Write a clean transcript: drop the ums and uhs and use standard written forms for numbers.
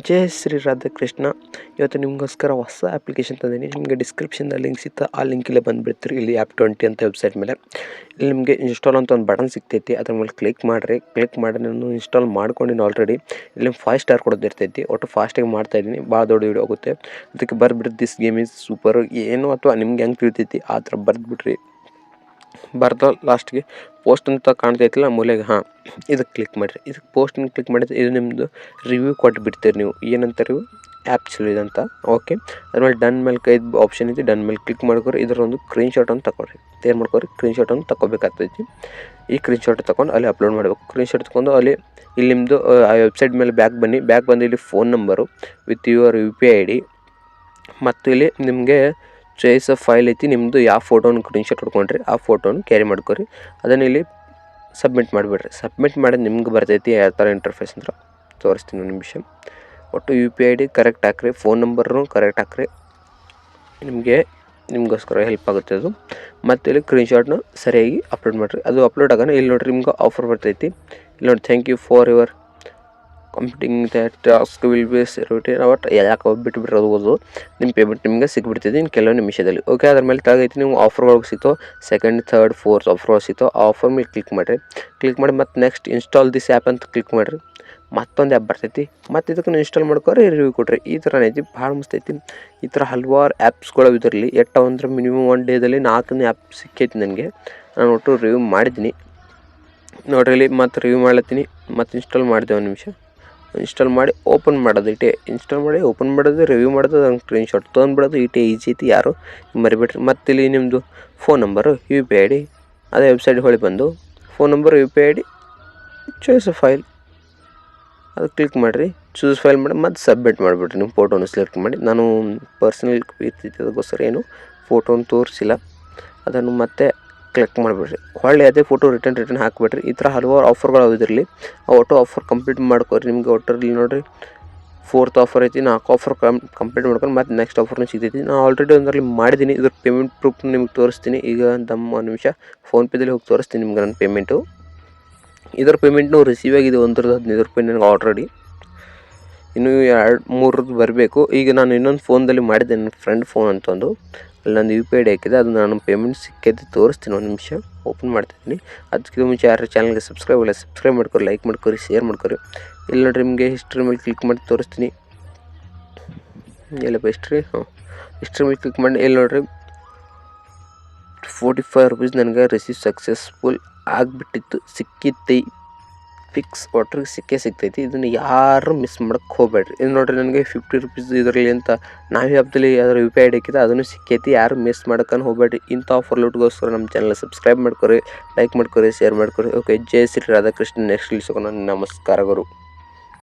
ಜೈ ಶ್ರೀ ರಾಧಾಕೃಷ್ಣ. ಇವತ್ತು ನಿಮಗೋಸ್ಕರ ಹೊಸ ಅಪ್ಲಿಕೇಶನ್ ತಂದೀನಿ. ನಿಮಗೆ ಡಿಸ್ಕ್ರಿಪ್ಷನ್ದಲ್ಲಿ ಲಿಂಕ್ ಸಿಗ್ತಾ ಆ ಲಿಂಕಿಲ್ಲೇ ಬಂದುಬಿಡ್ತೀರಿ. ಇಲ್ಲಿ ಆ್ಯಪ್ 20 ಅಂತ ವೆಬ್ಸೈಟ್ ಮೇಲೆ ಇಲ್ಲಿ ನಿಮಗೆ ಇನ್ಸ್ಟಾಲ್ ಅಂತ ಒಂದು ಬಟನ್ ಸಿಗ್ತೈತಿ. ಅದ್ರ ಮೇಲೆ ಕ್ಲಿಕ್ ಮಾಡಿ ನಾನು ಇನ್ಸ್ಟಾಲ್ ಮಾಡ್ಕೊಂಡಿನಿ ಆಲ್ರೆಡಿ. ಇಲ್ಲಿ 5 ಸ್ಟಾರ್ ಕೊಡೋದಿರ್ತೈತಿ. ಒಟ್ಟು ಫಾಸ್ಟಾಗಿ ಮಾಡ್ತಾಯಿದ್ದೀನಿ. ಭಾಳ ದೊಡ್ಡ ವೀಡಿಯೋ ಆಗುತ್ತೆ. ಅದಕ್ಕೆ ಬರ್ಬಿಡ್ರಿ ದಿಸ್ ಗೇಮ್ ಈಸ್ ಸೂಪರ್ ಏನು ಅಥವಾ ನಿಮ್ಗೆ ಹೆಂಗೆ ತಿಳಿತೈತಿ ಆ ಥರ ಬರ್ದುಬಿಟ್ರಿ. ಬರ್ದ ಲಾಸ್ಟ್ಗೆ ಪೋಸ್ಟ್ ಅಂತ ಕಾಣ್ತೈತಿಲ್ಲ ಮೂಲೆಗೆ, ಇದಕ್ಕೆ ಕ್ಲಿಕ್ ಮಾಡಿರಿ. ಇದಕ್ಕೆ ಪೋಸ್ಟ್ನ ಕ್ಲಿಕ್ ಮಾಡಿದ್ರೆ ಇದು ನಿಮ್ಮದು ರಿವ್ಯೂ ಕೊಟ್ಟು ಬಿಡ್ತೀರಿ ನೀವು. ಏನಂತ ರಿವ್ಯೂ ಆ್ಯಪ್ ಚಲೋ ಇದೆ ಅಂತ. ಓಕೆ, ಅದ್ಮೇಲೆ ಡನ್ ಮೇಲೆ 5 ಆಪ್ಷನ್ ಐತಿ. ಡನ್ ಮೇಲೆ ಕ್ಲಿಕ್ ಮಾಡ್ಕೊರಿ. ಇದರೊಂದು ಸ್ಕ್ರೀನ್ಶಾಟನ್ನು ತಗೊಳ್ರಿ. ಏನು ಮಾಡ್ಕೊರಿ, ಸ್ಕ್ರೀನ್ಶಾಟನ್ನು ತಗೋಬೇಕಾಗ್ತೈತಿ. ಈ ಸ್ಕ್ರೀನ್ಶಾಟ್ ತೊಗೊಂಡು ಅಲ್ಲಿ ಅಪ್ಲೋಡ್ ಮಾಡಬೇಕು. ಸ್ಕ್ರೀನ್ಶಾಟ್ ತೊಗೊಂಡು ಅಲ್ಲಿ ಇಲ್ಲಿ ನಿಮ್ಮದು ಆ ವೆಬ್ಸೈಟ್ ಮೇಲೆ ಬ್ಯಾಕ್ ಬಂದು ಇಲ್ಲಿ phone number with your UPI ID ಮತ್ತು ಇಲ್ಲಿ ನಿಮಗೆ ಚಾಯ್ಸ್ ಆಫ್ ಫೈಲ್ ಐತಿ. ನಿಮ್ಮದು ಯಾವ ಫೋಟೋನ ಸ್ಕ್ರೀನ್ಶಾಟ್ ಹೊಡ್ಕೊಂಡ್ರಿ ಆ ಫೋಟೋನ ಕ್ಯಾರಿ ಮಾಡ್ಕೊರಿ. ಅದನ್ನು ಇಲ್ಲಿ ಸಬ್ಮಿಟ್ ಮಾಡಿಬಿಡ್ರಿ. ಸಬ್ಮಿಟ್ ಮಾಡಿದ್ರೆ ನಿಮ್ಗೆ ಬರ್ತೈತಿ ಯಾವ ಥರ ಇಂಟರ್ಫೇಸ್ ಅಂತ ತೋರಿಸ್ತೀನಿ ಒಂದು ನಿಮಿಷ. ಒಟ್ಟು UPI ID ಕರೆಕ್ಟ್ ಹಾಕ್ರಿ, ಫೋನ್ ನಂಬರ್ನು ಕರೆಕ್ಟ್ ಹಾಕ್ರಿ. ನಿಮಗೋಸ್ಕರ ಹೆಲ್ಪ್ ಆಗುತ್ತೆ ಅದು. ಮತ್ತು ಇಲ್ಲಿ ಸ್ಕ್ರೀನ್ಶಾಟ್ನ ಸರಿಯಾಗಿ ಅಪ್ಲೋಡ್ ಮಾಡಿರಿ. ಅದು ಅಪ್ಲೋಡ್ ಆಗೋಣ ಇಲ್ಲಿ ನೋಡಿರಿ ನಿಮ್ಗೆ ಆಫರ್ ಬರ್ತೈತಿ. ಇಲ್ಲಿ ನೋಡಿ, thank you for your completing that task will be return ಅವಟ್ ಯಾಕೆ ಬಿಟ್ಬಿಟ್ರೆ ಅದು ನಿಮ್ಮ ಪೇಮೆಂಟ್ ನಿಮಗೆ ಸಿಕ್ಬಿಡ್ತೈತಿ ಇನ್ನು ಕೆಲವು ನಿಮಿಷದಲ್ಲಿ. ಓಕೆ, ಅದ್ರ ಮೇಲೆ ತಗೈತಿ ನೀವು ಆಫರ್ಗಳಿಗೆ ಸಿಗ್ತೋ 2nd, 3rd, 4th ಆಫರ್ಗಳು ಸಿಗ್ತೋ. ಆ ಆಫರ್ ಮೇಲೆ ಕ್ಲಿಕ್ ಮಾಡಿರಿ. ಕ್ಲಿಕ್ ಮಾಡಿ ಮತ್ತು ನೆಕ್ಸ್ಟ್ ಇನ್ಸ್ಟಾಲ್ ದಿಸ್ ಆ್ಯಪ್ ಅಂತ ಕ್ಲಿಕ್ ಮಾಡಿರಿ. ಮತ್ತೊಂದು ಆ್ಯಪ್ ಬರ್ತೈತಿ. ಮತ್ತು ಇದಕ್ಕೆ ಇನ್ಸ್ಟಾಲ್ ಮಾಡ್ಕೊರಿ, ರಿವ್ಯೂ ಕೊಡ್ರಿ. ಈ ಥರ ಐತಿ, ಭಾಳ ಮಸ್ತ್ ಐತಿ. ಈ ಥರ ಹಲವಾರು ಆ್ಯಪ್ಸ್ಗಳು ಇದರಲ್ಲಿ ಅಂದ್ರೆ ಮಿನಿಮಮ್ 1 ಡೇದಲ್ಲಿ 4 ಆ್ಯಪ್ ಸಿಕ್ಕೈತಿ ನನಗೆ. ನಾನು ಒಟ್ಟು ರಿವ್ಯೂ ಮಾಡಿದ್ದೀನಿ ನೋಡ್ರಿ. ಇಲ್ಲಿ ಮತ್ತು ರಿವ್ಯೂ ಮಾಡ್ಲತ್ತೀನಿ. ಮತ್ತು ಇನ್ಸ್ಟಾಲ್ ಮಾಡಿದೆ. ಒಂದು ನಿಮಿಷ ಇನ್ಸ್ಟಾಲ್ ಮಾಡಿ ಓಪನ್ ಮಾಡೋದು ಇಟ್ಟೆ. ಇನ್ಸ್ಟಾಲ್ ಮಾಡಿ ಓಪನ್ ಮಾಡೋದು, ರಿವ್ಯೂ ಮಾಡೋದು, ಅದನ್ನು ಸ್ಕ್ರೀನ್ಶಾಟ್ ತೊಗೊಂಡ್ಬಿಡೋದು ಇಟ್ಟೆ. ಈಜಿ ಐತಿ, ಯಾರು ಮರಿಬಿಟ್ರಿ. ಮತ್ತು ಇಲ್ಲಿ ನಿಮ್ಮದು ಫೋನ್ ನಂಬರು UPI ID ಅದೇ ವೆಬ್ಸೈಟ್ ಹೊಳಿ ಬಂದು phone number UPI ID choice file ಅದು ಕ್ಲಿಕ್ ಮಾಡಿರಿ. ಚೂಸ್ ಫೈಲ್ ಮಾಡಿ ಮತ್ತು ಸಬ್ಮಿಟ್ ಮಾಡಿಬಿಟ್ರಿ. ನಿಮ್ಮ ಫೋಟೋನ ಸೆಲೆಕ್ಟ್ ಮಾಡಿ. ನಾನು ಪರ್ಸ್ನಲ್ ಇರ್ತೈತಿ ಅದಕ್ಕೋಸ್ಕರ ಏನು ಫೋಟೋನ ತೋರಿಸಿಲ್ಲ. ಅದನ್ನು ಮತ್ತೆ ಕ್ಲಿಕ್ ಮಾಡಿಬಿಡ್ರಿ. ಹೊಳ್ಳಿ ಅದೇ ಫೋಟೋ ರಿಟರ್ನ್ ಹಾಕಿಬಿಡ್ರಿ. ಈ ಥರ ಹಲವಾರು ಆಫರ್ಗಳು ಇದರಲ್ಲಿ. ಆ ಒಟ್ಟು ಆಫರ್ ಕಂಪ್ಲೀಟ್ ಮಾಡ್ಕೊರಿ. ನಿಮಗೆ ಒಟ್ಟರಲ್ಲಿ ನೋಡಿರಿ 4th ಆಫರ್ ಐತಿ. 4 ಆಫರ್ ಕಂಪ್ಲೀಟ್ ಮಾಡ್ಕೊಂಡು ಮತ್ತು ನೆಕ್ಸ್ಟ್ ಆಫರ್ನ ಸಿಗ್ತೈತಿ. ನಾನು ಆಲ್ರೆಡಿ ಒಂದರಲ್ಲಿ ಮಾಡಿದ್ದೀನಿ. ಇದ್ರ ಪೇಮೆಂಟ್ ಪ್ರೂಫ್ ನಿಮ್ಗೆ ತೋರಿಸ್ತೀನಿ. ಈಗ ಒಂದು ನಿಮಿಷ ಫೋನ್ಪೇದಲ್ಲಿ ಹೋಗಿ ತೋರಿಸ್ತೀನಿ ನಿಮ್ಗೆ ನನ್ನ ಪೇಮೆಂಟು. ಇದರ ಪೇಮೆಂಟ್ನು ರಿಸೀವ್ ಆಗಿದೆ. 115 ರೂಪಾಯಿ ನನಗೆ ಆಲ್ರೆಡಿ. ಇನ್ನೂ 2-3 ಬರಬೇಕು. ಈಗ ನಾನು ಇನ್ನೊಂದು ಫೋನ್ದಲ್ಲಿ ಮಾಡಿದ್ದೆ, ನನ್ನ ಫ್ರೆಂಡ್ ಫೋನ್ ಅಂತಂದು. ಅಲ್ಲಿ ನಂದು UPI ID ಹಾಕಿದೆ. ಅದು ನಾನು ಪೇಮೆಂಟ್ ಸಿಕ್ಕೈತೆ ತೋರಿಸ್ತೀನಿ. ಒಂದು ನಿಮಿಷ ಓಪನ್ ಮಾಡ್ತಾಯಿದ್ದೀನಿ. ಅದಕ್ಕಿಂತ ಮುಂಚೆ ಯಾರು ಚಾನಲ್ಗೆ ಸಬ್ಸ್ಕ್ರೈಬ್ ಮಾಡ್ಕೊರಿ, ಲೈಕ್ ಮಾಡ್ಕೊರಿ, ಶೇರ್ ಮಾಡ್ಕೊರಿ. ಇಲ್ಲಿ ನೋಡಿರಿ ನಿಮಗೆ ಹಿಸ್ಟ್ರಿ ಮೇಲೆ ಕ್ಲಿಕ್ ಮಾಡಿ ತೋರಿಸ್ತೀನಿ. ಎಲ್ಲಪ್ಪ ಹಿಸ್ಟ್ರಿ ಮೇಲೆ ಕ್ಲಿಕ್ ಮಾಡಿ ಇಲ್ಲಿ ನೋಡಿರಿ 45 ರೂಪೀಸ್ ನನಗೆ ರಿಸೀವ್ ಸಕ್ಸಸ್ಫುಲ್ ಆಗಿಬಿಟ್ಟಿತ್ತು. ಸಿಕ್ಕಿತ್ತೈ ಫಿಕ್ಸ್ ಒಟ್ರಿಗೆ ಸಿಗ್ತೈತಿ. ಇದನ್ನು ಯಾರು ಮಿಸ್ ಮಾಡೋಕ್ಕೆ ಹೋಗಬೇಡ್ರಿ. ಇದು ನೋಡಿರಿ ನನಗೆ 50 ರೂಪೀಸ್ ಇದರಲ್ಲಿ ಅಂತ ನಾವೇ ಹಬ್ಬದಲ್ಲಿ ಯಾವ್ದಾರು UPI ID ಹಾಕಿದ್ರೆ ಅದನ್ನು ಸಿಕ್ಕೈತಿ. ಯಾರು ಮಿಸ್ ಮಾಡೋಕ್ಕೂ ಹೋಗಬೇಡ್ರಿ. ಇಂಥ ಆಫರ್ ಲೂಟ್ಗೋಸ್ಕರ ನಮ್ಮ ಚಾನಲ್ ಸಬ್ಸ್ಕ್ರೈಬ್ ಮಾಡ್ಕೊರಿ, ಲೈಕ್ ಮಾಡ್ಕೊರಿ, ಶೇರ್ ಮಾಡ್ಕೊರಿ. ಓಕೆ, ಜೈ ಶ್ರೀ ರಾಧಾಕೃಷ್ಣ. ನೆಕ್ಸ್ಟ್ ಸಿಗೋಣ. ನಮಸ್ಕಾರಗಳು.